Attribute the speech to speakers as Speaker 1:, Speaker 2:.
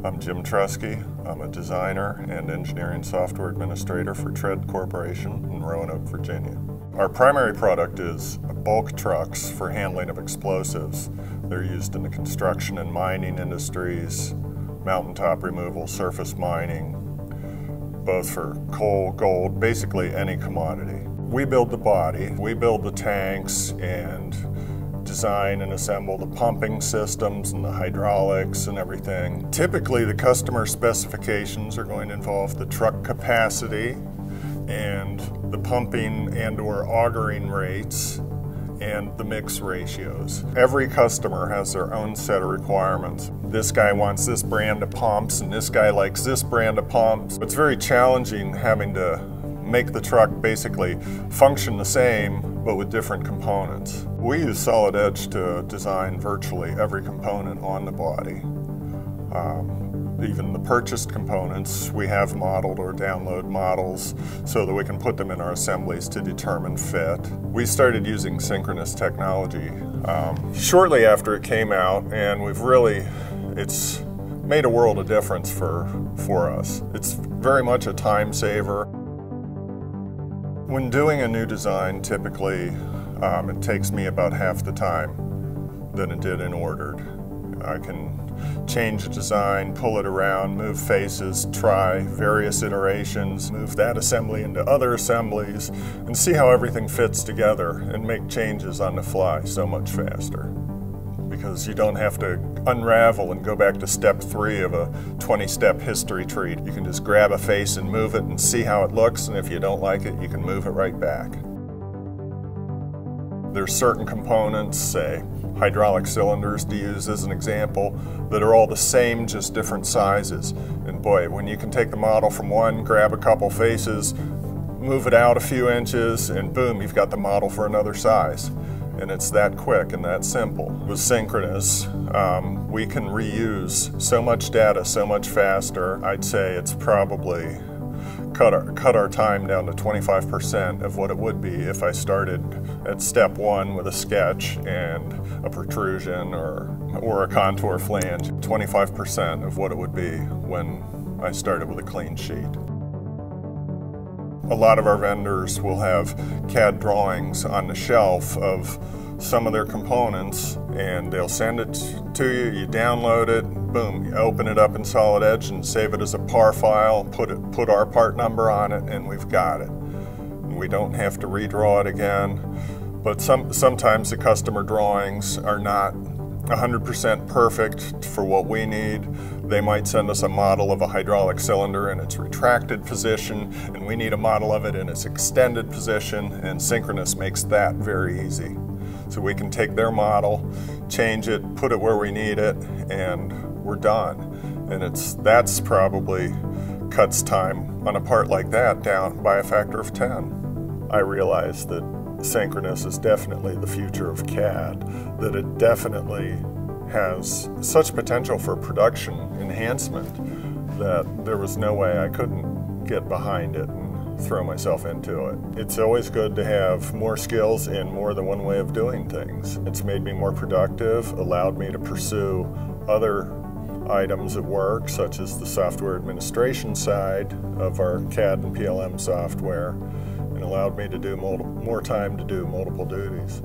Speaker 1: I'm Jim Truckin. I'm a designer and engineering software administrator for Tread Corporation in Roanoke, Virginia. Our primary product is bulk trucks for handling of explosives. They're used in the construction and mining industries, mountaintop removal, surface mining, both for coal, gold, basically any commodity. We build the body, we build the tanks and design and assemble the pumping systems and the hydraulics and everything. Typically the customer specifications are going to involve the truck capacity and the pumping and or augering rates and the mix ratios. Every customer has their own set of requirements. This guy wants this brand of pumps and this guy likes this brand of pumps. It's very challenging having to make the truck basically function the same but with different components. We use Solid Edge to design virtually every component on the body. Even the purchased components, we have modeled or download models so that we can put them in our assemblies to determine fit. We started using Synchronous technology shortly after it came out, and it's made a world of difference for us. It's very much a time saver. When doing a new design, typically it takes me about half the time than it did in ordered. I can change the design, pull it around, move faces, try various iterations, move that assembly into other assemblies, and see how everything fits together and make changes on the fly so much faster. Because you don't have to unravel and go back to step 3 of a 20-step history tree. You can just grab a face and move it and see how it looks, and if you don't like it, you can move it right back. There's certain components, say hydraulic cylinders to use as an example, that are all the same, just different sizes. And boy, when you can take the model from one, grab a couple faces, move it out a few inches, and boom, you've got the model for another size. And it's that quick and that simple. With Synchronous, we can reuse so much data so much faster. I'd say it's probably cut our time down to 25% of what it would be if I started at step 1 with a sketch and a protrusion or a contour flange. 25% of what it would be when I started with a clean sheet. A lot of our vendors will have CAD drawings on the shelf of some of their components, and they'll send it to you, you download it, boom, you open it up in Solid Edge and save it as a PAR file, put our part number on it, and we've got it. And we don't have to redraw it again, but sometimes the customer drawings are not 100% perfect for what we need. They might send us a model of a hydraulic cylinder in its retracted position, and we need a model of it in its extended position, and Synchronous makes that very easy. So we can take their model, change it, put it where we need it, and we're done. And that's probably cuts time on a part like that down by a factor of 10. I realize that Synchronous is definitely the future of CAD, that it definitely has such potential for production enhancement that there was no way I couldn't get behind it and throw myself into it. It's always good to have more skills in more than one way of doing things. It's made me more productive, allowed me to pursue other items at work, such as the software administration side of our CAD and PLM software, and allowed me to do more time to do multiple duties.